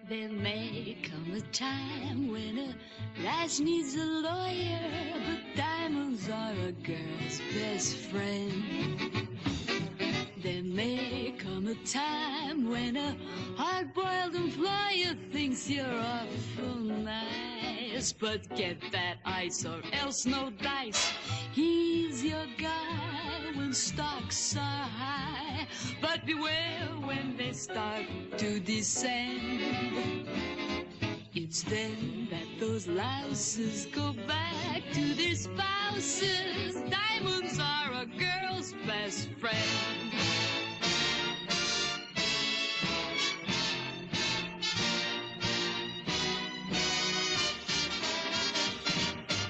There may come a time when a lass needs a lawyer, but diamonds are a girl's best friend. There may come a time when a hard-boiled employer thinks you're awful nice, but get that ice or else no dice. He's your guy when stocks are high, but beware when they start to descend. It's then that those louses go back to their spouses. Diamonds are a girl's best friend.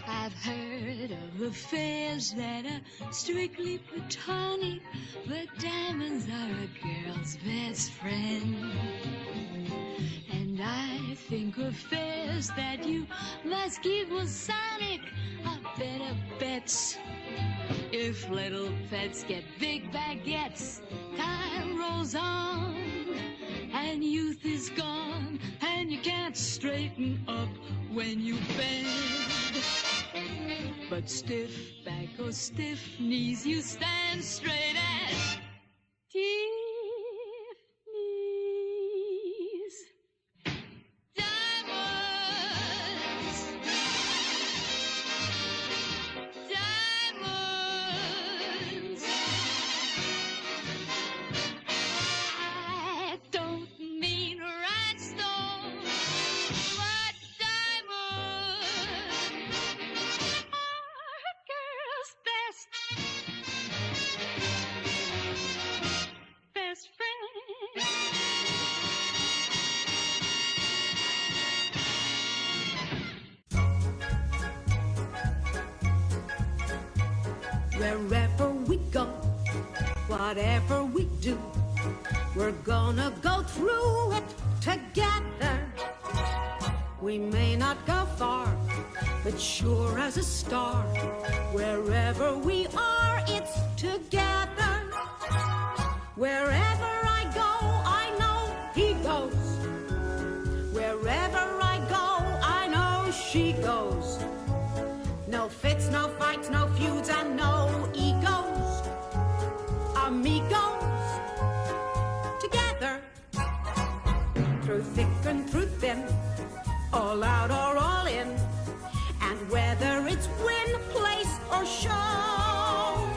I've heard of affairs that are strictly platonic, but diamonds are a girl's best friend. And I think affairs that you must keep Masonic are better bets. If little pets get big baguettes, time rolls on and youth is gone, and you can't straighten up when you bend. But stiff back or stiff knees, you stand straight as Tiffany's. Wherever we go, whatever we do, we're gonna go through it together. We may not go far, but sure as a star. Wherever we are, it's together. Wherever I go, I know he goes. Wherever I go, I know she goes. No fits, no fights, no feuds, and no egos. Amigos, together. Through thick and through thin, all out or all in. And whether it's win, place, or show,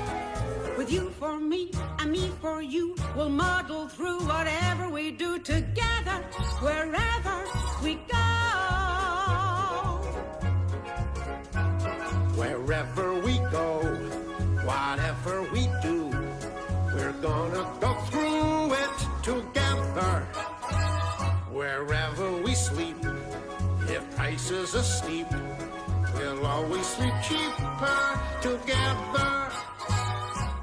with you for me and me for you, we'll muddle through whatever we do together, wherever we go. Wherever we go, whatever we do, we're gonna go through it together. Wherever we sleep, if prices are steep, we'll always sleep cheaper together.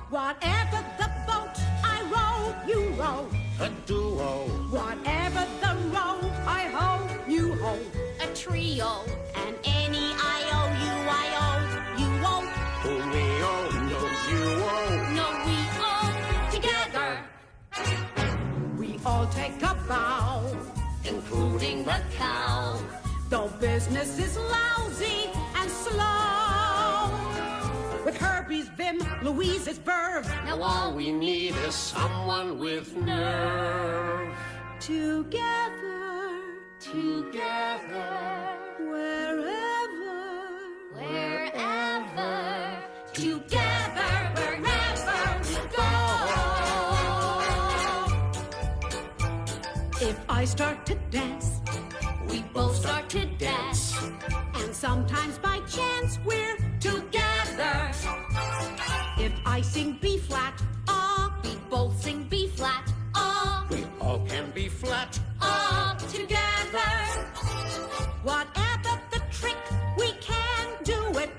Whatever the boat I row, you row. A duo. Whatever the row I hoe, you hoe. A trio. And any IOU, you owe. Who me owe, no you owe. No, we all together. We all take a bow, Including the cow. though business is lousy and slow. With Herbie's vim, Louise's verve, Now all we need is someone with nerve. together, wherever, Together, wherever we go. If I start to dance, We both start to dance. and sometimes by chance we're together. If I sing B flat, We both sing B flat. We all can be flat. Together. whatever the trick, we can do it.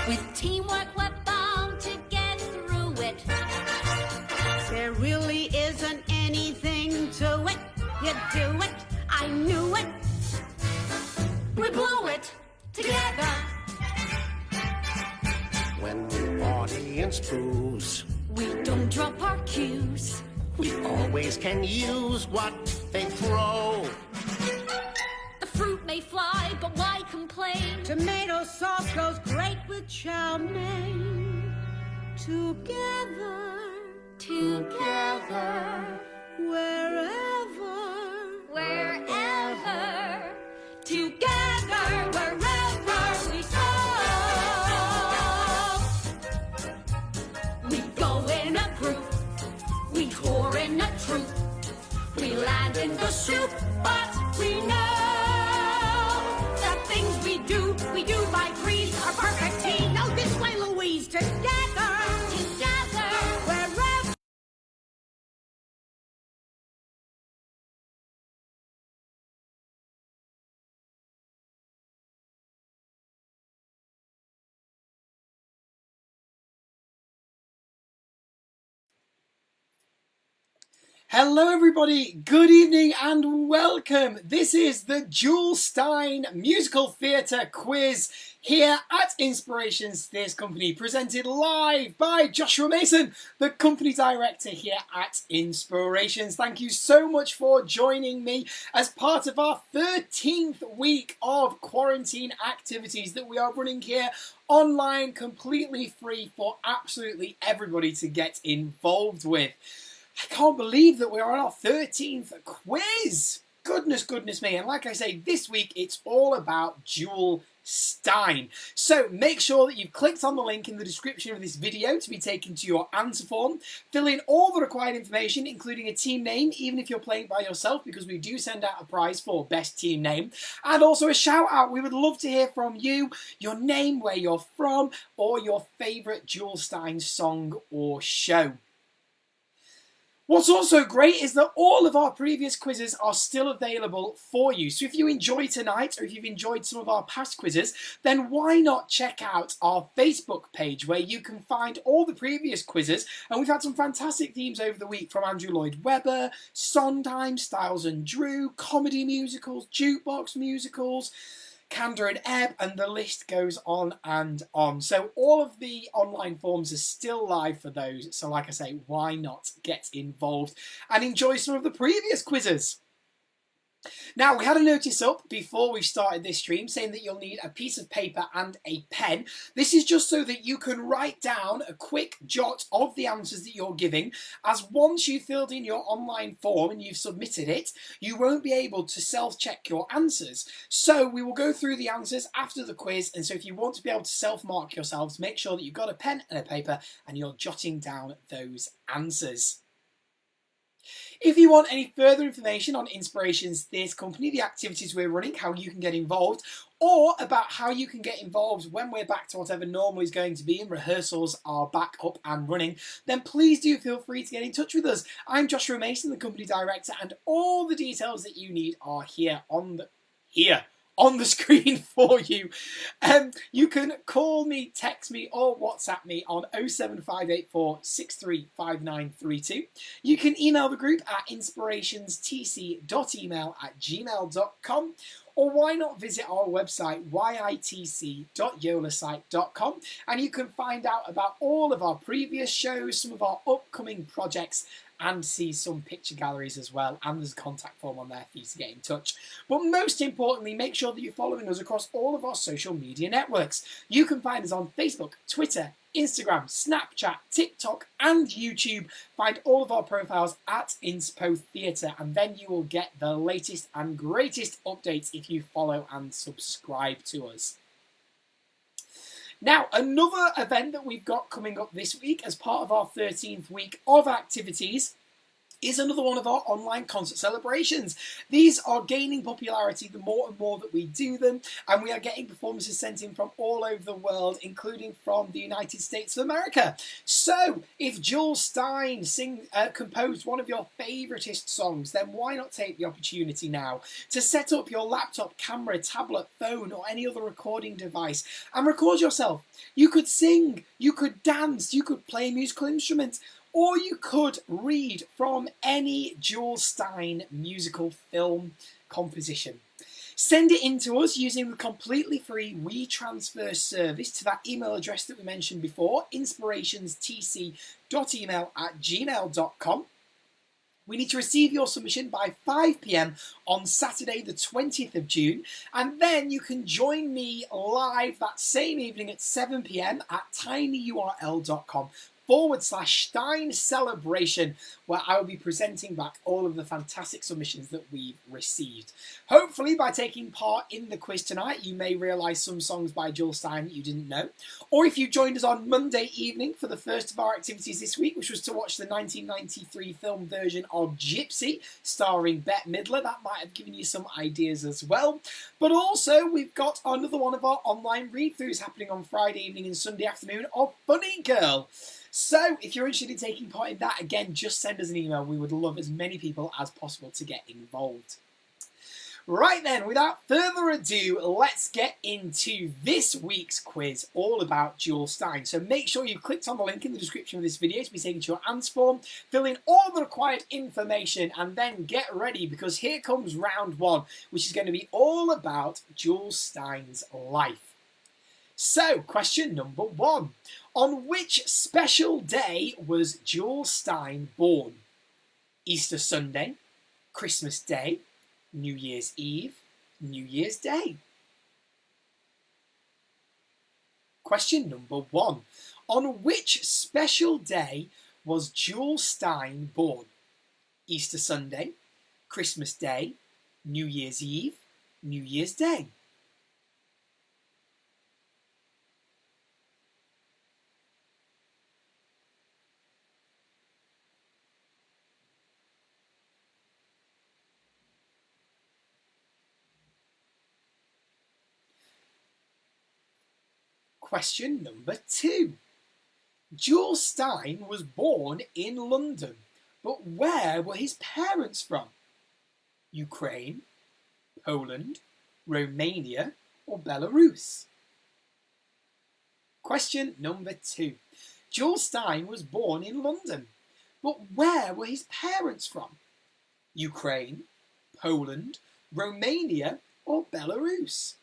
With teamwork, we're bound to get through it. There really isn't anything to it. You do it, I knew it. We blew it together. When the audience boos, We don't drop our cues. we always can use what they throw. The fruit may fly, but why complain? Tomato sauce goes great with chow mein. Together, Together, wherever, together, wherever we go. We go in a group, we tour in a troop, we land in the soup, but we know the things we do by threes are perfect team. Now this way, Louise, together, wherever. Hello everybody, good evening and welcome. This is the Jule Styne Musical Theatre Quiz here at Inspirations Theatre Company, presented live by Joshua Mason, the company director here at Inspirations. Thank you so much for joining me as part of our 13th week of quarantine activities that we are running here online, completely free for absolutely everybody to get involved with. I can't believe that we're on our 13th quiz. Goodness me. And like I say, this week it's all about Jule Styne. So make sure that you've clicked on the link in the description of this video to be taken to your answer form. Fill in all the required information, including a team name, even if you're playing by yourself, because we do send out a prize for best team name. And also a shout out. We would love to hear from you, your name, where you're from, or your favourite Jule Styne song or show. What's also great is that all of our previous quizzes are still available for you. So if you enjoy tonight, or if you've enjoyed some of our past quizzes, then why not check out our Facebook page where you can find all the previous quizzes. And we've had some fantastic themes over the week from Andrew Lloyd Webber, Sondheim, Styles and Drew, comedy musicals, jukebox musicals, Candor and Ebb, and the list goes on and on. So all of the online forms are still live for those. So like I say, why not get involved and enjoy some of the previous quizzes? Now, we had a notice up before we started this stream saying that you'll need a piece of paper and a pen. This is just so that you can write down a quick jot of the answers that you're giving, as once you've filled in your online form and you've submitted it, you won't be able to self-check your answers. So we will go through the answers after the quiz, and so if you want to be able to self-mark yourselves, make sure that you've got a pen and a paper and you're jotting down those answers. If you want any further information on Inspirations Theatre Company, the activities we're running, how you can get involved, or about how you can get involved when we're back to whatever normal is going to be and rehearsals are back up and running, then please do feel free to get in touch with us. I'm Joshua Mason, the company director, and all the details that you need are here on the screen for you. You can call me, text me, or WhatsApp me on 07584 635932. You can email the group at inspirationstc.email@gmail.com. Or why not visit our website, yitc.yolasite.com, and you can find out about all of our previous shows, some of our upcoming projects, and see some picture galleries as well, and there's a contact form on there for you to get in touch. But most importantly, make sure that you're following us across all of our social media networks. You can find us on Facebook, Twitter, Instagram, Snapchat, TikTok and YouTube. Find all of our profiles at Inspo Theatre, and then you will get the latest and greatest updates if you follow and subscribe to us. Now, another event that we've got coming up this week as part of our 13th week of activities is another one of our online concert celebrations. These are gaining popularity the more and more that we do them, and we are getting performances sent in from all over the world, including from the United States of America. So, if Jule Styne composed one of your favouriteest songs, then why not take the opportunity now to set up your laptop, camera, tablet, phone, or any other recording device and record yourself. You could sing, you could dance, you could play a musical instrument, or you could read from any Jule Styne musical film composition. Send it in to us using the completely free WeTransfer service to that email address that we mentioned before, inspirationstc.email@gmail.com. We need to receive your submission by 5 p.m. on Saturday the 20th of June, and then you can join me live that same evening at 7 p.m. at tinyurl.com/Styne celebration, where I will be presenting back all of the fantastic submissions that we've received. Hopefully, by taking part in the quiz tonight, you may realise some songs by Jule Styne that you didn't know. Or if you joined us on Monday evening for the first of our activities this week, which was to watch the 1993 film version of Gypsy, starring Bette Midler, that might have given you some ideas as well. But also, we've got another one of our online read-throughs happening on Friday evening and Sunday afternoon of Funny Girl. So, if you're interested in taking part in that, again, just send us an email. We would love as many people as possible to get involved. Right then, without further ado, let's get into this week's quiz all about Jule Styne. So make sure you've clicked on the link in the description of this video to be taken to your answer form, fill in all the required information, and then get ready, because here comes round one, which is going to be all about Jule Styne's life. So, question number 1. On which special day was Jule Styne born? Easter Sunday, Christmas Day, New Year's Eve, New Year's Day. Question number 1. On which special day was Jule Styne born? Easter Sunday, Christmas Day, New Year's Eve, New Year's Day. Question number 2. Jule Styne was born in London, but where were his parents from? Ukraine, Poland, Romania, or Belarus? Question number 2. Jule Styne was born in London, but where were his parents from? Ukraine, Poland, Romania, or Belarus?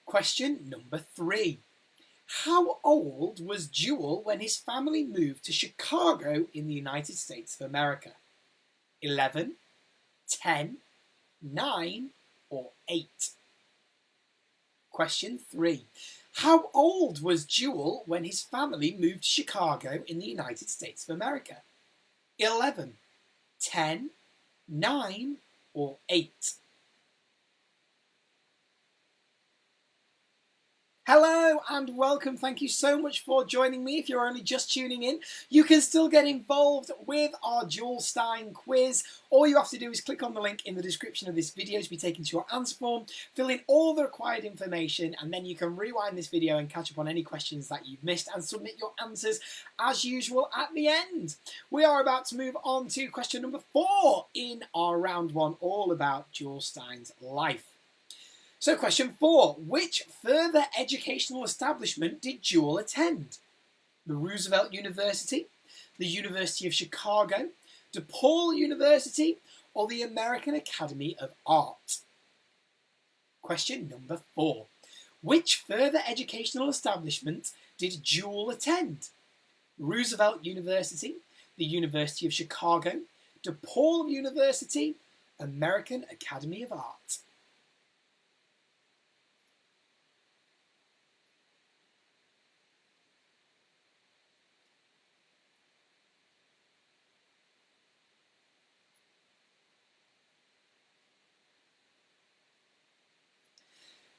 Question number 3. How old was Jule when his family moved to Chicago in the United States of America? 11, 10, 9, or 8? Question 3. How old was Jule when his family moved to Chicago in the United States of America? 11, 10, 9, or 8? Hello and welcome. Thank you so much for joining me. If you're only just tuning in, you can still get involved with our Jule Styne quiz. All you have to do is click on the link in the description of this video to be taken to your answer form, fill in all the required information, and then you can rewind this video and catch up on any questions that you've missed and submit your answers as usual at the end. We are about to move on to question number 4 in our round 1, all about Jule Styne's life. So question 4, which further educational establishment did Jule attend? The Roosevelt University, the University of Chicago, DePaul University, or the American Academy of Art? Question number 4, which further educational establishment did Jule attend? Roosevelt University, the University of Chicago, DePaul University, American Academy of Art.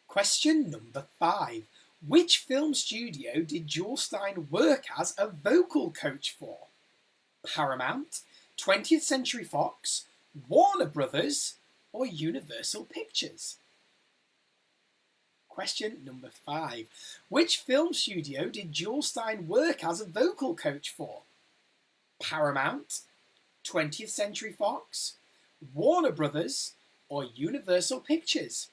Question number 5. Which film studio did Jule Styne work as a vocal coach for? Paramount, 20th Century Fox, Warner Brothers, or Universal Pictures? Question number 5. Which film studio did Jule Styne work as a vocal coach for? Paramount, 20th Century Fox, Warner Brothers, or Universal Pictures?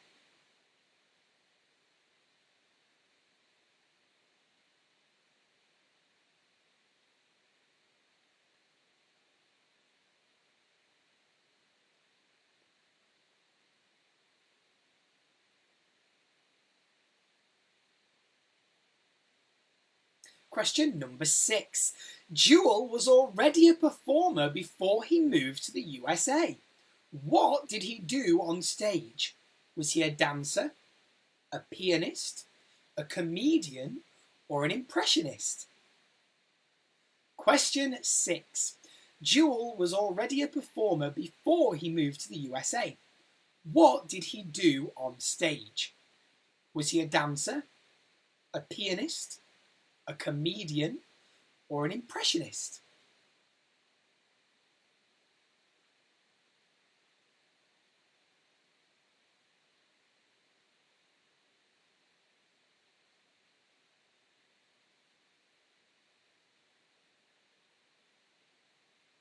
Question number 6. Jule was already a performer before he moved to the USA. What did he do on stage? Was he a dancer, a pianist, a comedian, or an impressionist? Question 6. Jule was already a performer before he moved to the USA. What did he do on stage? Was he a dancer, a pianist, a comedian, or an impressionist?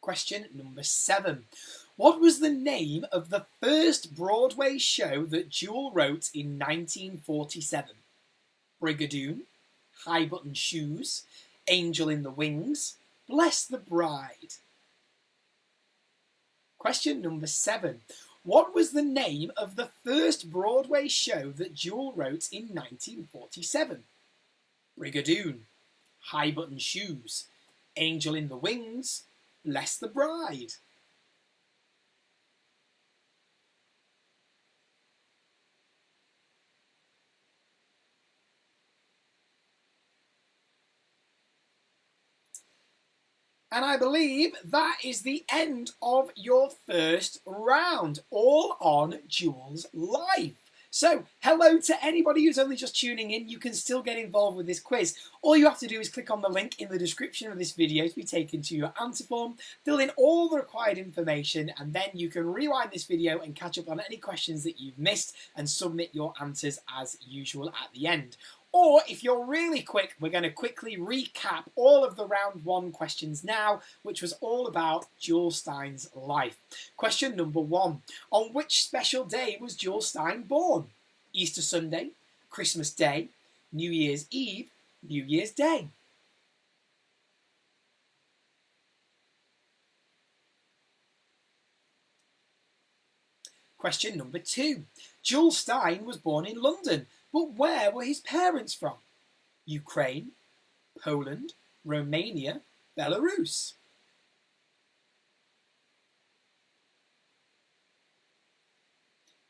Question number 7. What was the name of the first Broadway show that Jule wrote in 1947? Brigadoon, High Button Shoes, Angel in the Wings, Bless the Bride. Question number 7. What was the name of the first Broadway show that Jule wrote in 1947? Brigadoon, High Button Shoes, Angel in the Wings, Bless the Bride. And I believe that is the end of your first round, all on Jule's life. So, hello to anybody who's only just tuning in. You can still get involved with this quiz. All you have to do is click on the link in the description of this video to be taken to your answer form, fill in all the required information, and then you can rewind this video and catch up on any questions that you've missed and submit your answers as usual at the end. Or, if you're really quick, we're going to quickly recap all of the round 1 questions now, which was all about Jule Styne's life. Question number 1. On which special day was Jule Styne born? Easter Sunday, Christmas Day, New Year's Eve, New Year's Day. Question number 2. Jule Styne was born in London, but where were his parents from? Ukraine, Poland, Romania, Belarus.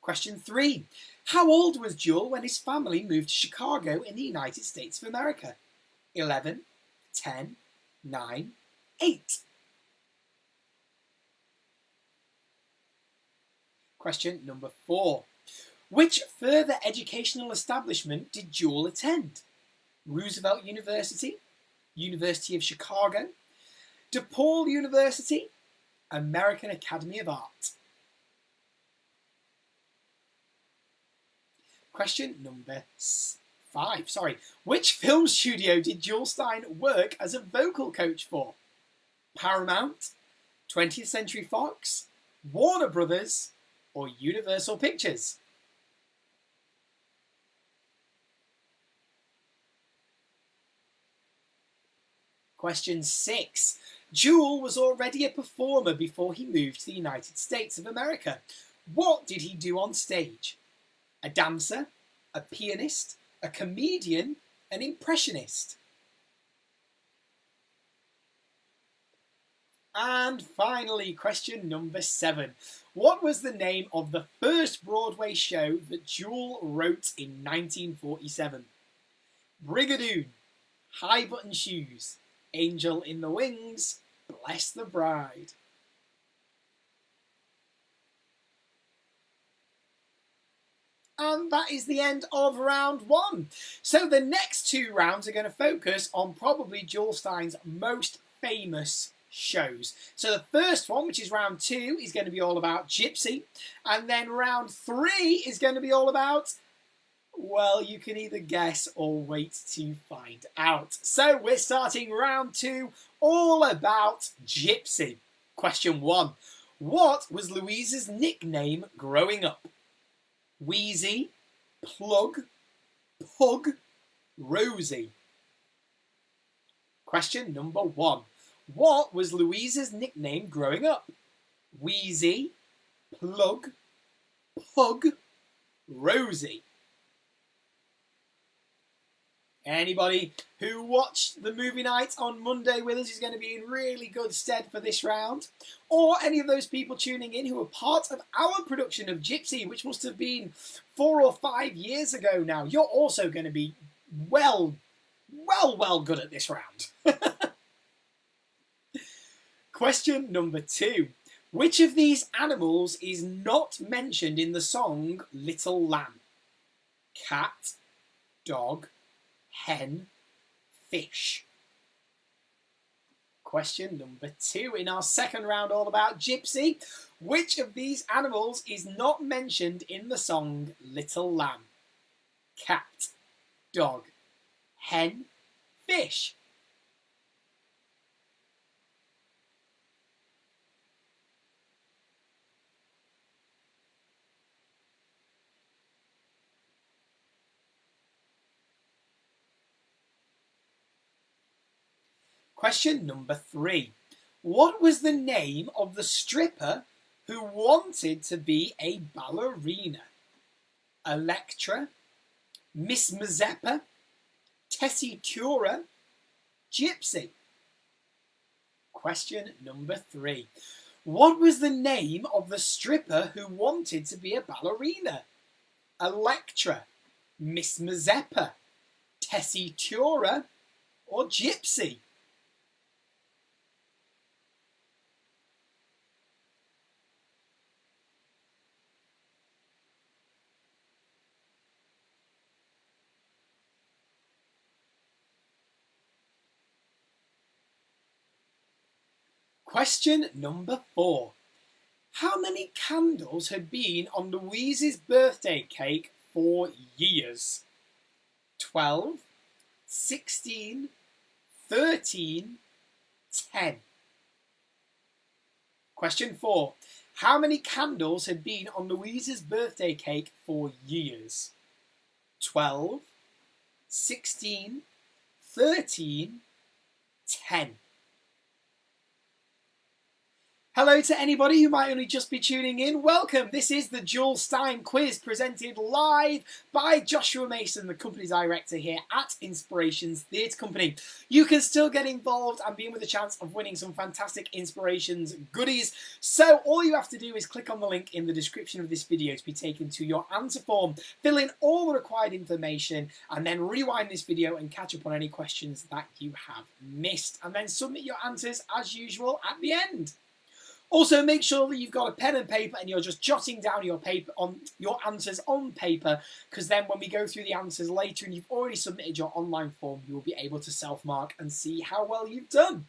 Question 3. How old was Jule when his family moved to Chicago in the United States of America? 11, 10, 9, 8. Question number 4. Which further educational establishment did Jule attend? Roosevelt University, University of Chicago, DePaul University, American Academy of Art. Question number 5. Which film studio did Jule Styne work as a vocal coach for? Paramount, 20th Century Fox, Warner Brothers, or Universal Pictures? Question 6. Jule was already a performer before he moved to the United States of America. What did he do on stage? A dancer, a pianist, a comedian, an impressionist? And finally, question number 7. What was the name of the first Broadway show that Jule wrote in 1947? Brigadoon, High Button Shoes, Angel in the Wings, Bless the Bride. And that is the end of round 1. So the next 2 rounds are going to focus on probably Jule Styne's most famous shows. So the first one, which is round 2, is going to be all about Gypsy. And then round 3 is going to be all about, well, you can either guess or wait to find out. So we're starting round 2, all about Gypsy. Question 1. What was Louise's nickname growing up? Wheezy, Plug, Pug, Rosie. Question number 1. What was Louise's nickname growing up? Wheezy, Plug, Pug, Rosie. Anybody who watched the movie night on Monday with us is going to be in really good stead for this round. Or any of those people tuning in who were part of our production of Gypsy, which must have been 4 or 5 years ago now. You're also going to be well good at this round. Question number 2. Which of these animals is not mentioned in the song Little Lamb? Cat, dog, hen, fish. Question number 2 in our second round all about Gypsy. Which of these animals is not mentioned in the song Little Lamb? Cat, dog, hen, fish. Question number 3. What was the name of the stripper who wanted to be a ballerina? Electra, Miss Mazeppa, Tessitura, Gypsy. Question number 3. What was the name of the stripper who wanted to be a ballerina? Electra, Miss Mazeppa, Tessitura, or Gypsy? Question number 4. How many candles had been on Louise's birthday cake for years? 12, 16, 13, 10. Question 4. How many candles had been on Louise's birthday cake for years? 12, 16, 13, 10. Hello to anybody who might only just be tuning in. Welcome. This is the Jule Styne quiz presented live by Joshua Mason, the company director here at Inspirations Theatre Company. You can still get involved and be in with a chance of winning some fantastic Inspirations goodies. So all you have to do is click on the link in the description of this video to be taken to your answer form. Fill in all the required information and then rewind this video and catch up on any questions that you have missed. And then submit your answers as usual at the end. Also, make sure that you've got a pen and paper and you're just jotting down your answers on paper, because then when we go through the answers later and you've already submitted your online form, you will be able to self-mark and see how well you've done.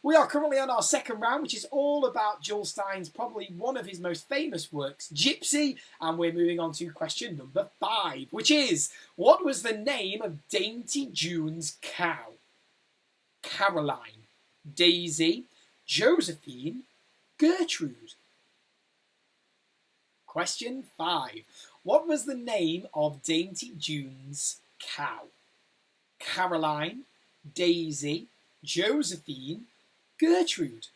We are currently on our second round, which is all about Jule Styne's probably one of his most famous works, Gypsy, and we're moving on to question number 5, which is, what was the name of Dainty June's cow? Caroline, Daisy, Josephine, Gertrude. Question 5. What was the name of Dainty June's cow? Caroline, Daisy, Josephine, Gertrude.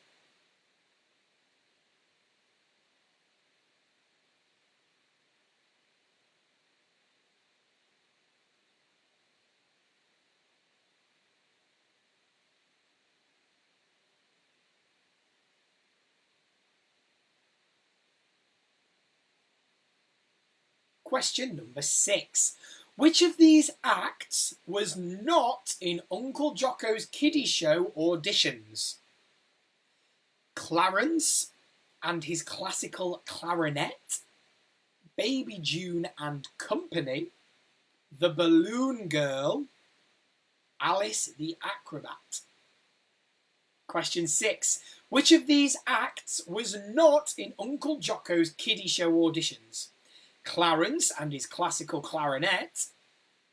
Question number 6. Which of these acts was not in Uncle Jocko's kiddie show auditions? Clarence and his classical clarinet, Baby June and Company, The Balloon Girl, Alice the Acrobat. Question 6. Which of these acts was not in Uncle Jocko's kiddie show auditions? Clarence and his classical clarinet,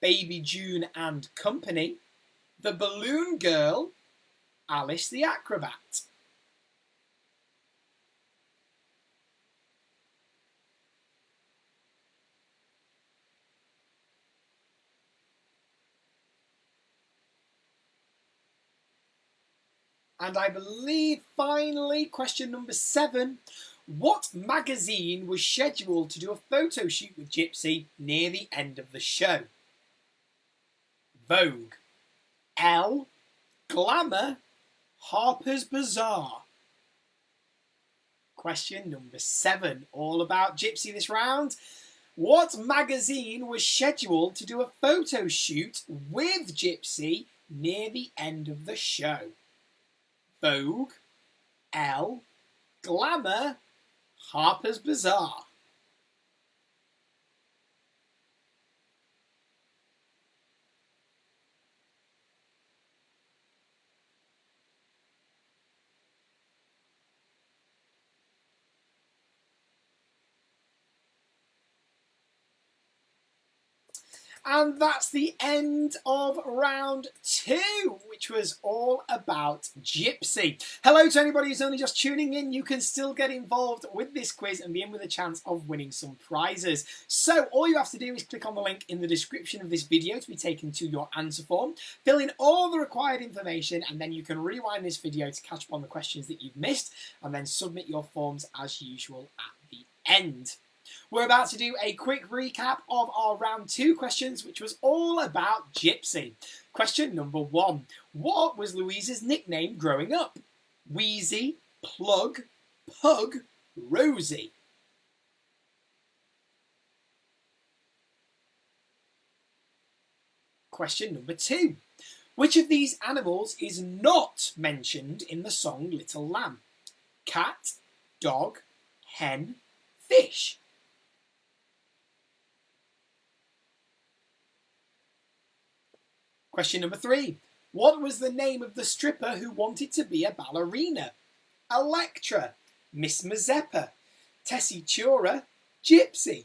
Baby June and Company, The Balloon Girl, Alice the Acrobat. And I believe, finally, question number 7. What magazine was scheduled to do a photo shoot with Gypsy near the end of the show? Vogue. L. Glamour, Harper's Bazaar. Question number 7, all about Gypsy this round. What magazine was scheduled to do a photo shoot with Gypsy near the end of the show? Vogue, Elle, Glamour, Harper's Bazaar. And that's the end of round 2, which was all about Gypsy. Hello to anybody who's only just tuning in. You can still get involved with this quiz and be in with a chance of winning some prizes. So all you have to do is click on the link in the description of this video to be taken to your answer form. Fill in all the required information, and then you can rewind this video to catch up on the questions that you've missed, and then submit your forms as usual at the end. We're about to do a quick recap of our round 2 questions, which was all about Gypsy. Question number 1. What was Louise's nickname growing up? Wheezy, Plug, Pug, Rosie. Question number 2. Which of these animals is not mentioned in the song Little Lamb? Cat, dog, hen, fish. Question number 3. What was the name of the stripper who wanted to be a ballerina? Electra, Miss Mazeppa, Tessitura, Gypsy.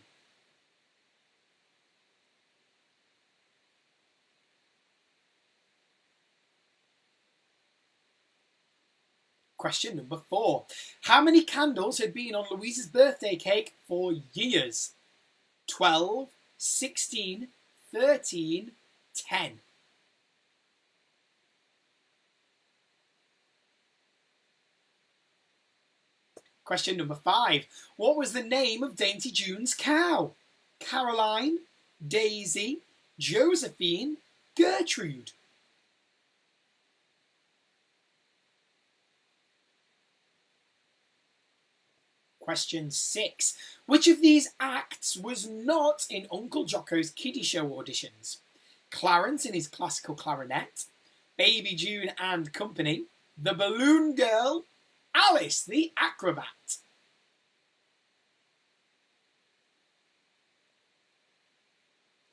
Question number 4. How many candles had been on Louise's birthday cake for years? 12, 16, 13, 10. Question number 5. What was the name of Dainty June's cow? Caroline, Daisy, Josephine, Gertrude. Question 6. Which of these acts was not in Uncle Jocko's kiddie show auditions? Clarence in his classical clarinet, Baby June and Company, The Balloon Girl, Alice the Acrobat.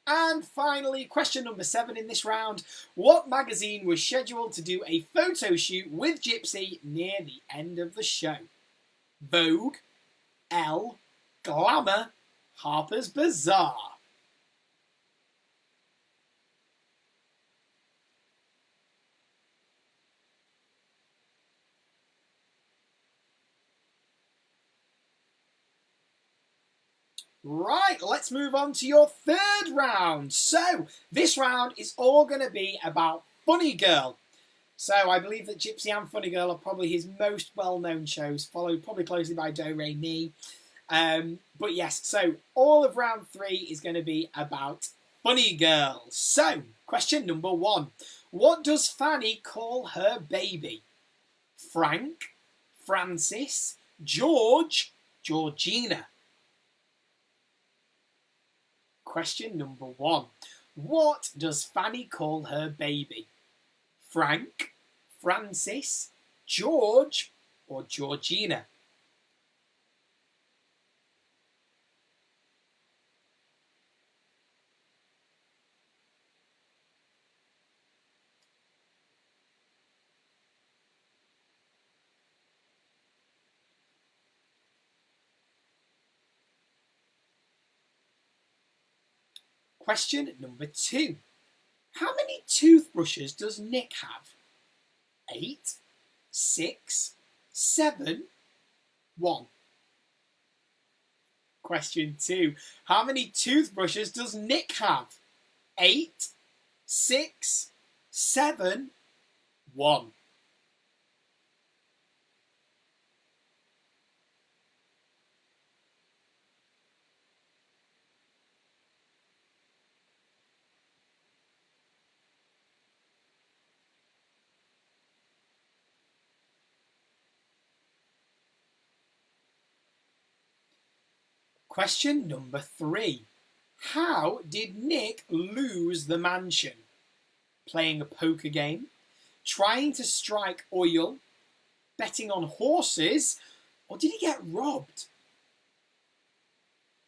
And finally, question number 7 in this round. What magazine was scheduled to do a photo shoot with Gypsy near the end of the show? Vogue, Elle, Glamour, Harper's Bazaar. Right, let's move on to your 3rd round. So, this round is all going to be about Funny Girl. So, I believe that Gypsy and Funny Girl are probably his most well-known shows, followed probably closely by Do Re Mi. But yes, so all of round 3 is going to be about Funny Girl. So, question number 1. What does Fanny call her baby? Frank, Francis, George, Georgina. Question number 1. What does Fanny call her baby? Frank, Francis, George, or Georgina? Question number 2. How many toothbrushes does Nick have? 8, 6, 7, 1. Question 2. How many toothbrushes does Nick have? 8, 6, 7, 1. Question number 3. How did Nick lose the mansion? Playing a poker game, trying to strike oil, betting on horses, or did he get robbed?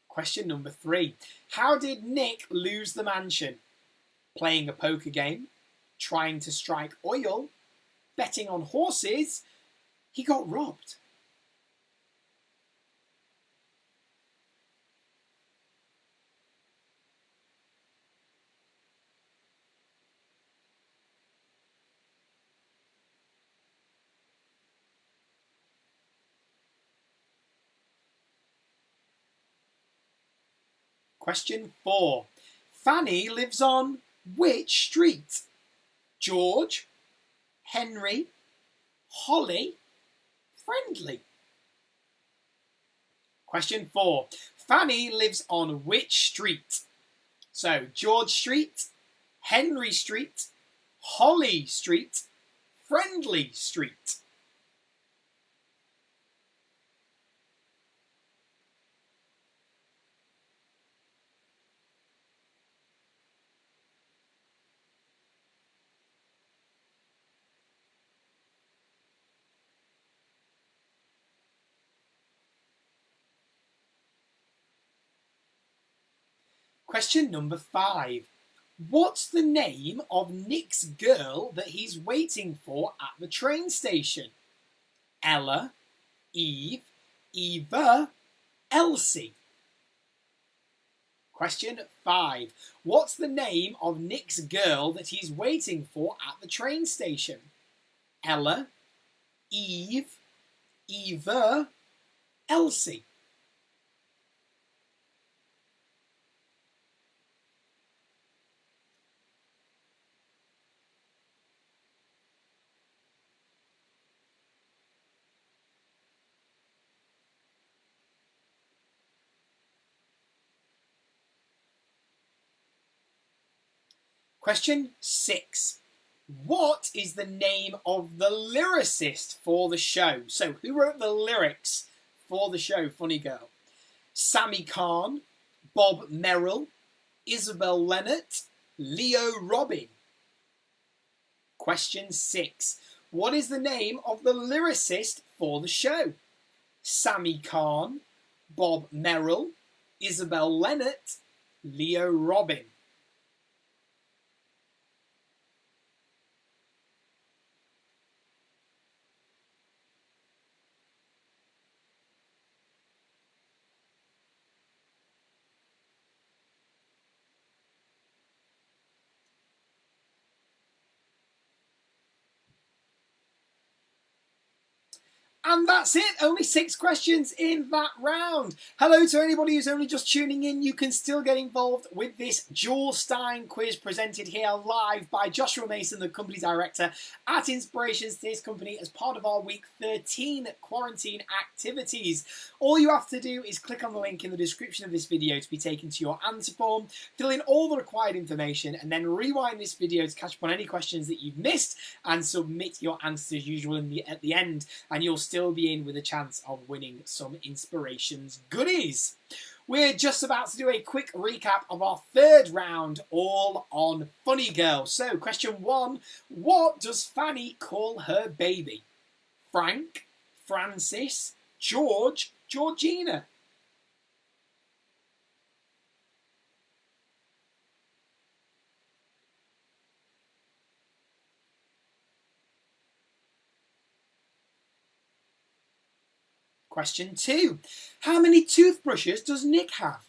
Question number 3. How did Nick lose the mansion? Playing a poker game, trying to strike oil, betting on horses, he got robbed. Question 4. Fanny lives on which street? George, Henry, Holly, Friendly. Question 4. Fanny lives on which street? So, George Street, Henry Street, Holly Street, Friendly Street. Question number 5. What's the name of Nick's girl that he's waiting for at the train station? Ella, Eve, Eva, Elsie. Question 5. What's the name of Nick's girl that he's waiting for at the train station? Ella, Eve, Eva, Elsie. Question 6. What is the name of the lyricist for the show? So, who wrote the lyrics for the show Funny Girl? Sammy Cahn, Bob Merrill, Isabel Leonard, Leo Robin. Question 6. What is the name of the lyricist for the show? Sammy Cahn, Bob Merrill, Isabel Leonard, Leo Robin. And that's it, only 6 questions in that round. Hello to anybody who's only just tuning in. You can still get involved with this Jule Styne quiz presented here live by Joshua Mason, the company director at Inspirations This Company, as part of our week 13 quarantine activities. All you have to do is click on the link in the description of this video to be taken to your answer form, fill in all the required information, and then rewind this video to catch up on any questions that you've missed and submit your answers as usual at the end, and you'll still be in with a chance of winning some Inspirations goodies. We're just about to do a quick recap of our 3rd round, all on Funny Girl. So, question 1, what does Fanny call her baby? Frank, Francis, George, Georgina. Question 2. How many toothbrushes does Nick have?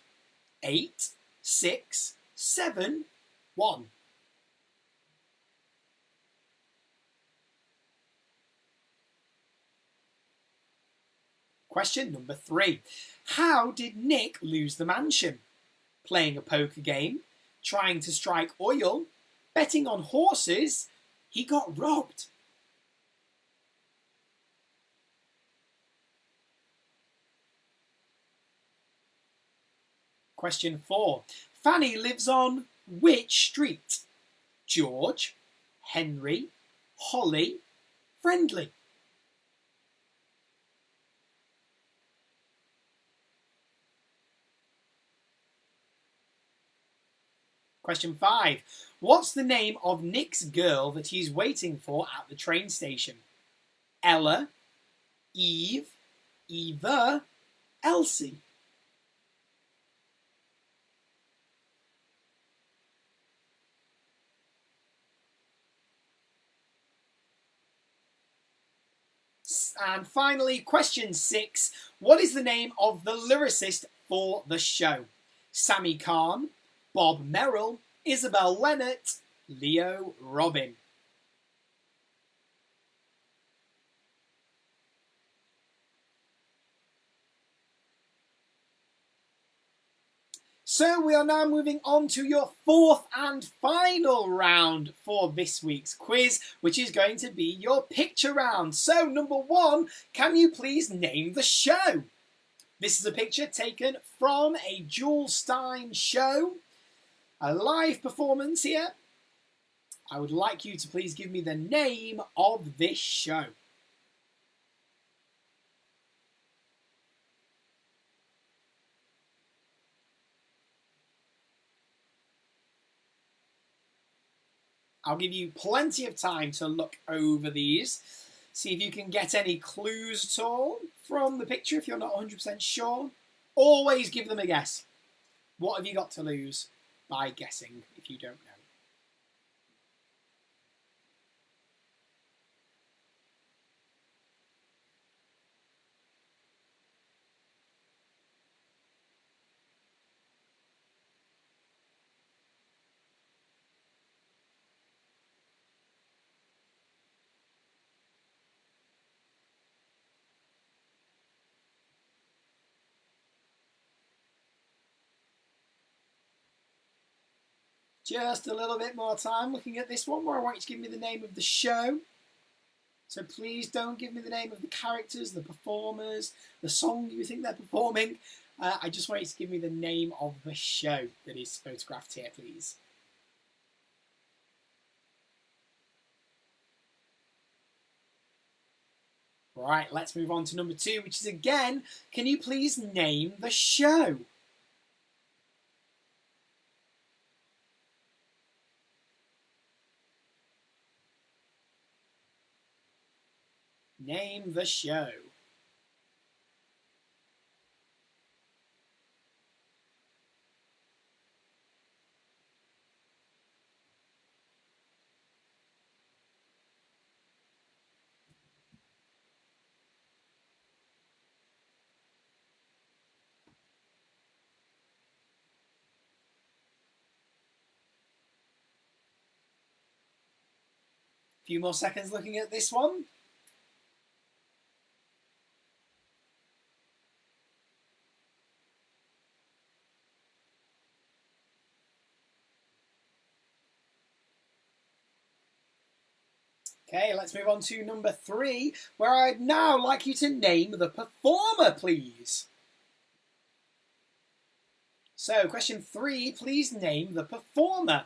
8, 6, 7, 1. Question number 3. How did Nick lose the mansion? Playing a poker game, trying to strike oil, betting on horses, he got robbed. Question 4. Fanny lives on which street? George, Henry, Holly, Friendly. Question 5. What's the name of Nick's girl that he's waiting for at the train station? Ella, Eve, Eva, Elsie. And finally, question 6. What is the name of the lyricist for the show? Sammy Kahn, Bob Merrill, Isabel Lennart, Leo Robin. So we are now moving on to your fourth and final round for this week's quiz, which is going to be your picture round. So number 1, can you please name the show? This is a picture taken from a Jule Styne show, a live performance here. I would like you to please give me the name of this show. I'll give you plenty of time to look over these, see if you can get any clues at all from the picture if you're not 100% sure. Always give them a guess. What have you got to lose by guessing if you don't know? Just a little bit more time looking at this one where I want you to give me the name of the show. So please don't give me the name of the characters, the performers, the song you think they're performing. I just want you to give me the name of the show that is photographed here, please. Right, let's move on to number 2, which is again, can you please name the show? Name the show. A few more seconds looking at this one. Okay, let's move on to number 3, where I'd now like you to name the performer, please. So, question 3, please name the performer.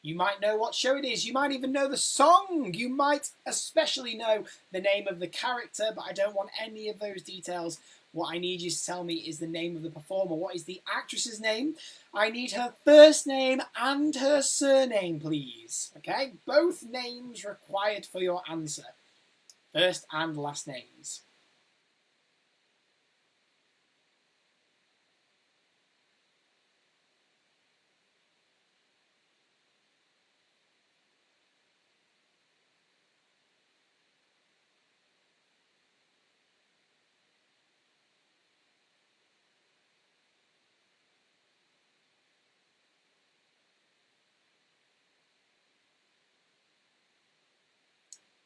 You might know what show it is. You might even know the song. You might especially know the name of the character, but I don't want any of those details. What I need you to tell me is the name of the performer. What is the actress's name? I need her first name and her surname, please. Okay? Both names required for your answer. First and last names.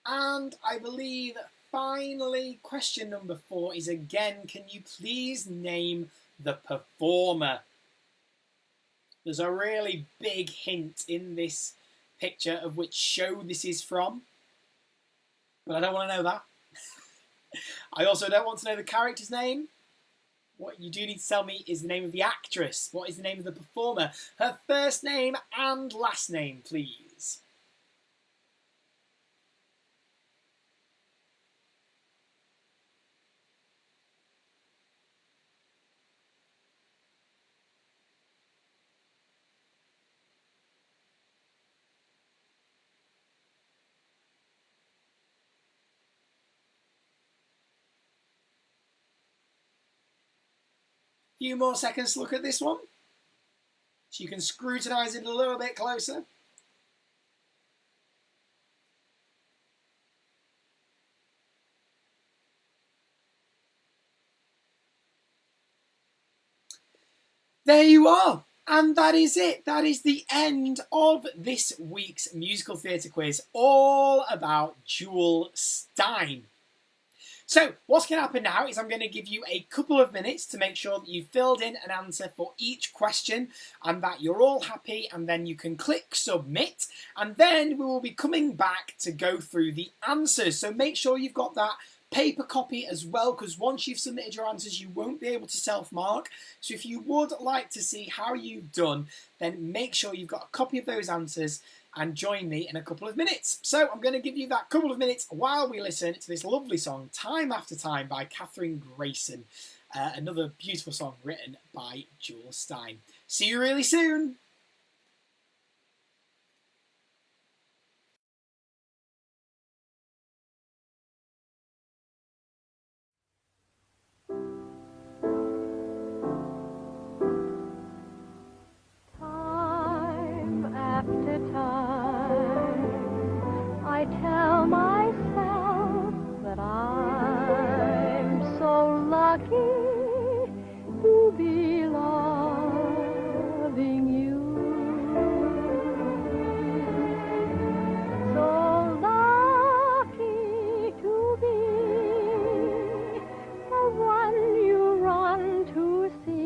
And I believe finally question number 4 is again, can you please name the performer? There's a really big hint in this picture of which show this is from, but I don't want to know that. I also don't want to know the character's name. What you do need to tell me is the name of the actress. What is the name of the performer? Her first name and last name, please. few more seconds to look at this one, so you can scrutinise it a little bit closer. There you are. And that is it. That is the end of this week's musical theatre quiz, all about Jule Styne. So what's going to happen now is I'm going to give you a couple of minutes to make sure that you've filled in an answer for each question and that you're all happy, and then you can click submit, and then we will be coming back to go through the answers. So make sure you've got that paper copy as well, because once you've submitted your answers you won't be able to self-mark. So if you would like to see how you've done, then make sure you've got a copy of those answers and join me in a couple of minutes. So I'm going to give you that couple of minutes while we listen to this lovely song, Time After Time by Catherine Grayson. Another beautiful song written by Jule Styne. See you really soon. Time after time, I tell myself that I'm so lucky to be loving you. So lucky to be the one you run to see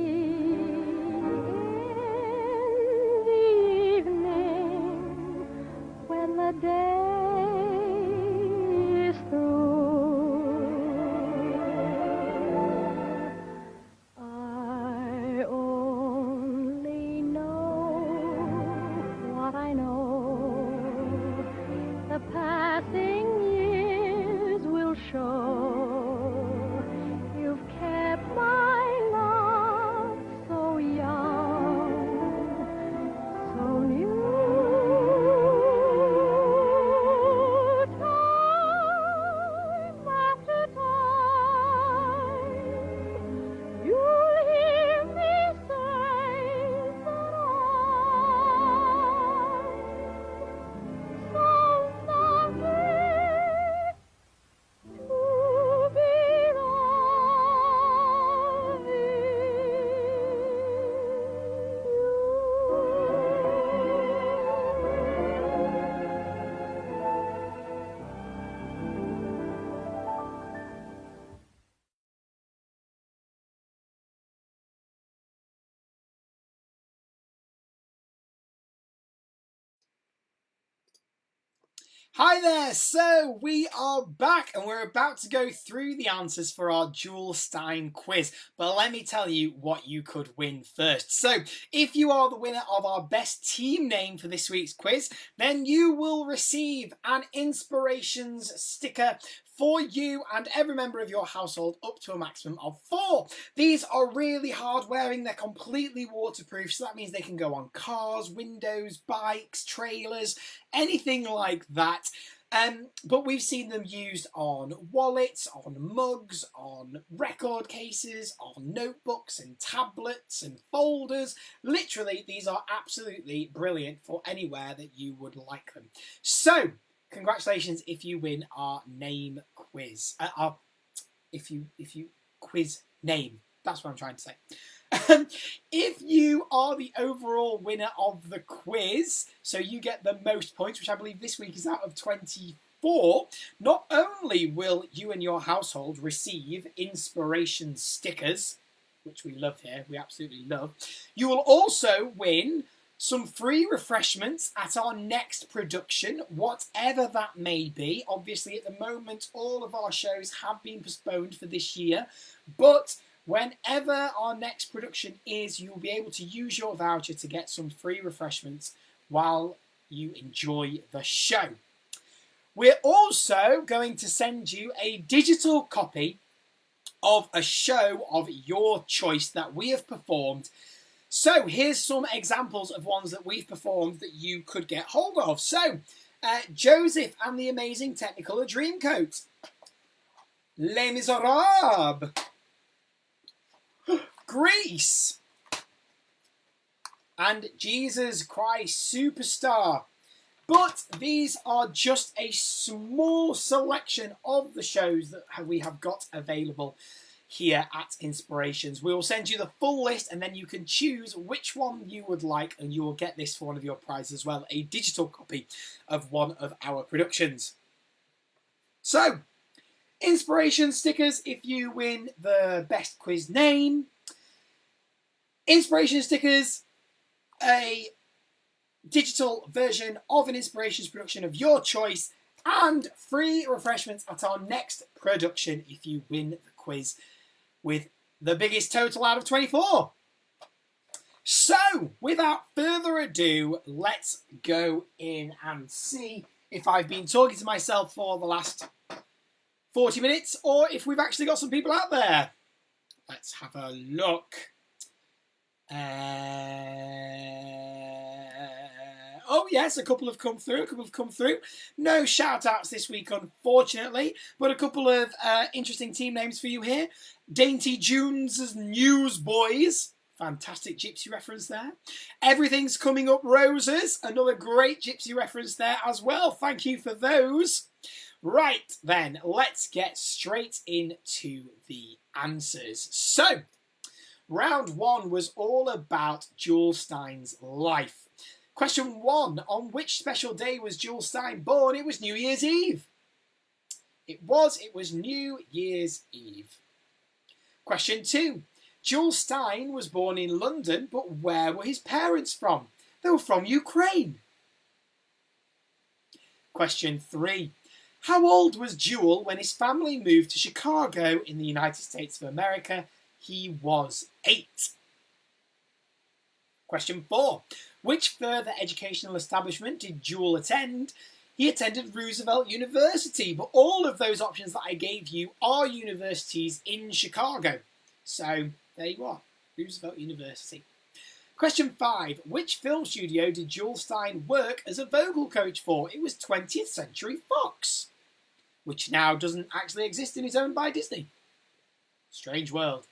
in the evening when the day is through. I only know what I know. The passing years will show. You've kept my love so young, so new. Time after time, you'll hear me say that I'm so lucky to be Hi there, so we are back and we're about to go through the answers for our Jule Styne quiz. But let me tell you what you could win first. So if you are the winner of our best team name for this week's quiz, then you will receive an Inspirations sticker for you and every member of your household, up to a maximum of 4. These are really hard wearing, they're completely waterproof, so that means they can go on cars, windows, bikes, trailers, anything like that. But we've seen them used on wallets, on mugs, on record cases, on notebooks and tablets and folders. Literally, these are absolutely brilliant for anywhere that you would like them. So, congratulations if you win our name quiz. If you quiz name, that's what I'm trying to say. If you are the overall winner of the quiz, so you get the most points, which I believe this week is out of 24, not only will you and your household receive Inspiration stickers, which we love here, we absolutely love, you will also win some free refreshments at our next production, whatever that may be. Obviously, at the moment, all of our shows have been postponed for this year, but whenever our next production is, you'll be able to use your voucher to get some free refreshments while you enjoy the show. We're also going to send you a digital copy of a show of your choice that we have performed. So here's some examples of ones that we've performed that you could get hold of. So, Joseph and the Amazing Technicolor Dreamcoat, Les Miserables, Grease and Jesus Christ Superstar. But these are just a small selection of the shows that we have got available here at Inspirations. We will send you the full list and then you can choose which one you would like, and you will get this for one of your prizes as well, a digital copy of one of our productions. So, Inspiration stickers if you win the best quiz name. Inspiration stickers, a digital version of an Inspirations production of your choice, and free refreshments at our next production if you win the quiz with the biggest total out of 24. So, without further ado, let's go in and see if I've been talking to myself for the last 40 minutes or if we've actually got some people out there. Let's have a look. Oh yes, a couple have come through. No shout outs this week, unfortunately, but a couple of interesting team names for you here. Dainty June's Newsboys, fantastic gypsy reference there. Everything's Coming Up Roses, another great gypsy reference there as well. Thank you for those. Right then, let's get straight into the answers. So, round one was all about Jule Styne's life. Question 1. On which special day was Jule Styne born? It was New Year's Eve. It was New Year's Eve. Question 2. Jule Styne was born in London, but where were his parents from? They were from Ukraine. Question 3. How old was Jule when his family moved to Chicago in the United States of America? He was 8. Question 4. Which further educational establishment did Jule attend? He attended Roosevelt University, but all of those options that I gave you are universities in Chicago. So, there you are, Roosevelt University. Question 5. Which film studio did Jule Styne work as a vocal coach for? It was 20th Century Fox, which now doesn't actually exist and is owned by Disney. Strange world.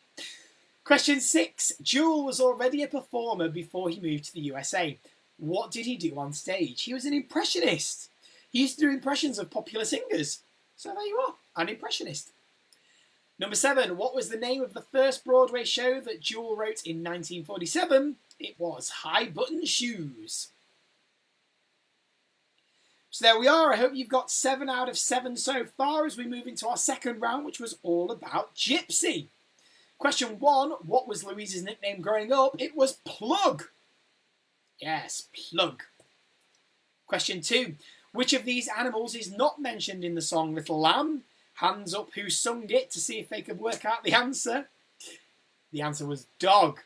Question 6. Jule was already a performer before he moved to the USA. What did he do on stage? He was an impressionist. He used to do impressions of popular singers. So there you are, an impressionist. Number 7. What was the name of the first Broadway show that Jule wrote in 1947? It was High Button Shoes. So there we are. I hope you've got 7 out of 7 so far as we move into our second round, which was all about Gypsy. Question 1, what was Louise's nickname growing up? It was Plug. Yes, Plug. Question 2, which of these animals is not mentioned in the song Little Lamb? Hands up who sung it to see if they could work out the answer. The answer was dog.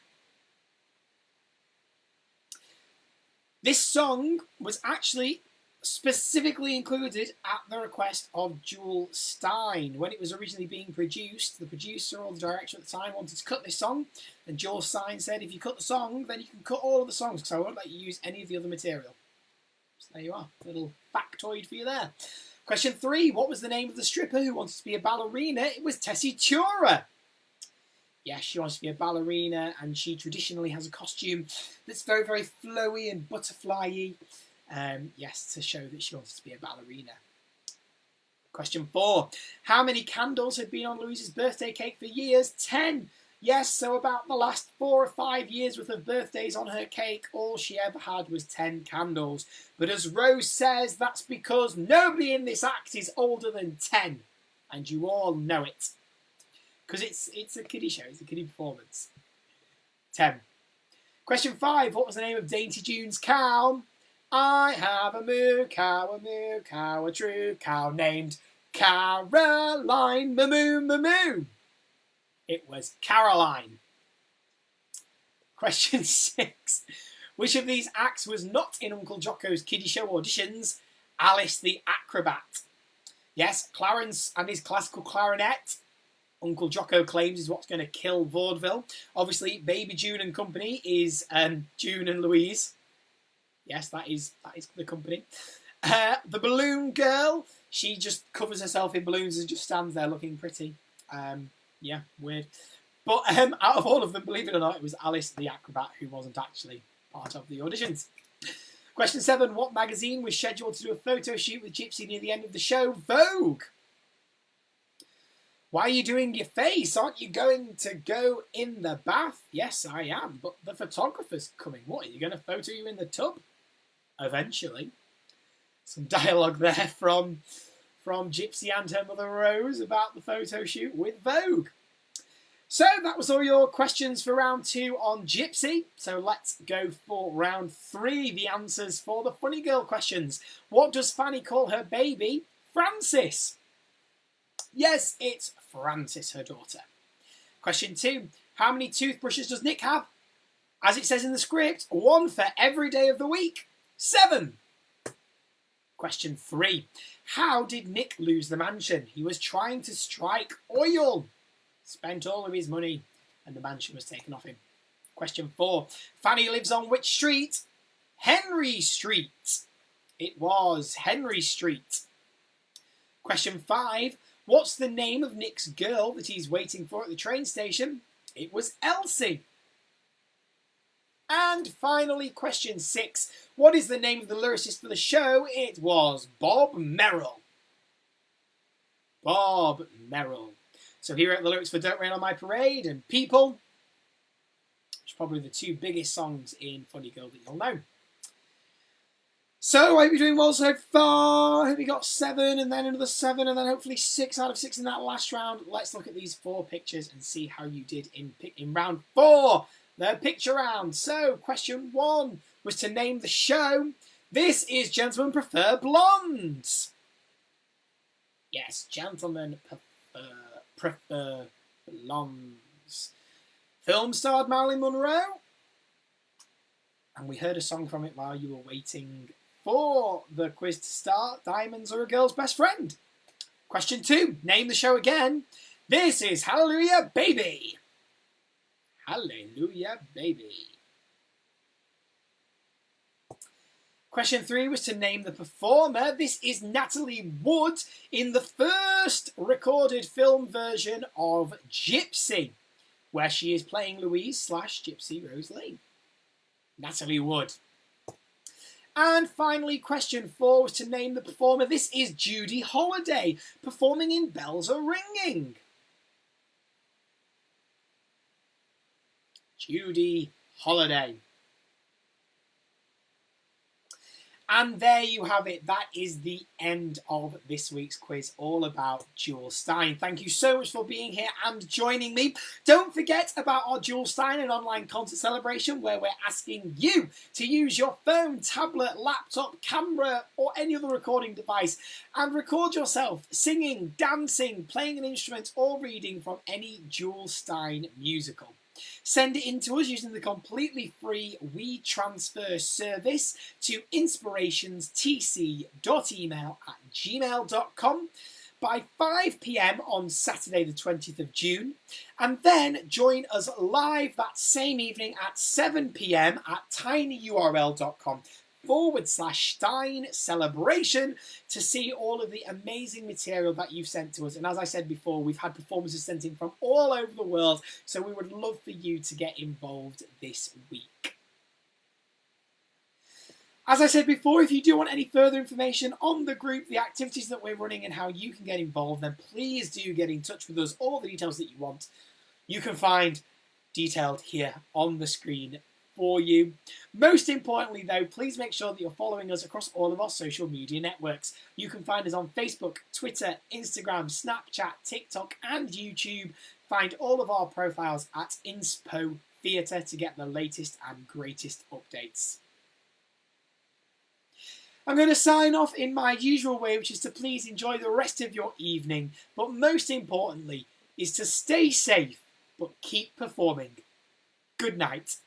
This song was actually specifically included at the request of Jule Styne. When it was originally being produced, the producer or the director at the time wanted to cut this song, and Jule Styne said, if you cut the song, then you can cut all of the songs, because I won't let you use any of the other material. So there you are, a little factoid for you there. Question 3, what was the name of the stripper who wanted to be a ballerina? It was Tessitura. Yes, she wants to be a ballerina, and she traditionally has a costume that's very, very flowy and butterfly-y. Yes, to show that she wants to be a ballerina. Question 4. How many candles had been on Louise's birthday cake for years? 10. Yes, so about the last 4 or 5 years worth of birthdays on her cake, all she ever had was 10 candles. But as Rose says, that's because nobody in this act is older than 10. And you all know it. Because it's a kiddie show, it's a kiddie performance. 10. Question 5. What was the name of Dainty June's cow? I have a moo cow, a true cow named Caroline, moo. It was Caroline. Question 6. Which of these acts was not in Uncle Jocko's kiddie show auditions? Alice the Acrobat. Yes, Clarence and his classical clarinet, Uncle Jocko claims, is what's going to kill vaudeville. Obviously, Baby June and Company is June and Louise. Yes, that is the company. The Balloon Girl, she just covers herself in balloons and just stands there looking pretty. Yeah, weird. But out of all of them, believe it or not, it was Alice the acrobat who wasn't actually part of the auditions. Question 7. What magazine was scheduled to do a photo shoot with Gypsy near the end of the show? Vogue. Why are you doing your face? Aren't you going to go in the bath? Yes, I am, but the photographer's coming. What, are you going to photo you in the tub? Eventually. Some dialogue there from Gypsy and her mother Rose about the photo shoot with Vogue. So that was all your questions for round 2 on Gypsy. So let's go for round 3, the answers for the funny girl questions. What does Fanny call her baby? Francis. Yes, it's Francis, her daughter. Question 2. How many toothbrushes does Nick have? As it says in the script, 1 for every day of the week. 7. Question 3. How did Nick lose the mansion? He was trying to strike oil. Spent all of his money and the mansion was taken off him. Question 4. Fanny lives on which street? Henry Street. It was Henry Street. Question 5. What's the name of Nick's girl that he's waiting for at the train station? It was Elsie. And finally, question 6. What is the name of the lyricist for the show? It was Bob Merrill. Bob Merrill. So here are the lyrics for Don't Rain on My Parade and People, which are probably the 2 biggest songs in Funny Girl that you'll know. So I hope you're doing well so far. I hope you got 7 and then another 7 and then hopefully 6 out of 6 in that last round. Let's look at these 4 pictures and see how you did in round 4, the picture round. So question 1 was to name the show. This is Gentlemen Prefer Blondes. Yes, Gentlemen Prefer Blondes. Film starred Marilyn Monroe. And we heard a song from it while you were waiting for the quiz to start. Diamonds Are a Girl's Best Friend. Question 2. Name the show again. This is Hallelujah Baby. Hallelujah Baby. Question 3 was to name the performer. This is Natalie Wood in the first recorded film version of Gypsy, where she is playing Louise / Gypsy Rose Lee. Natalie Wood. And finally, question 4 was to name the performer. This is Judy Holliday, performing in Bells Are Ringing. Judy Holliday. And there you have it. That is the end of this week's quiz, all about Jule Styne. Thank you so much for being here and joining me. Don't forget about our Jule Styne, an online concert celebration where we're asking you to use your phone, tablet, laptop, camera, or any other recording device and record yourself singing, dancing, playing an instrument, or reading from any Jule Styne musical. Send it in to us using the completely free WeTransfer service to inspirationstc.email@gmail.com by 5 p.m. on Saturday the 20th of June, and then join us live that same evening at 7 p.m. at tinyurl.com/Styne celebration to see all of the amazing material that you've sent to us. And as I said before, we've had performances sent in from all over the world, so we would love for you to get involved this week. As I said before, if you do want any further information on the group, the activities that we're running and how you can get involved, then please do get in touch with us. All the details that you want, you can find detailed here on the screen for you. Most importantly though, please make sure that you're following us across all of our social media networks. You can find us on Facebook, Twitter, Instagram, Snapchat, TikTok and YouTube. Find all of our profiles at Inspo Theatre to get the latest and greatest updates. I'm going to sign off in my usual way, which is to please enjoy the rest of your evening, but most importantly is to stay safe but keep performing. Good night.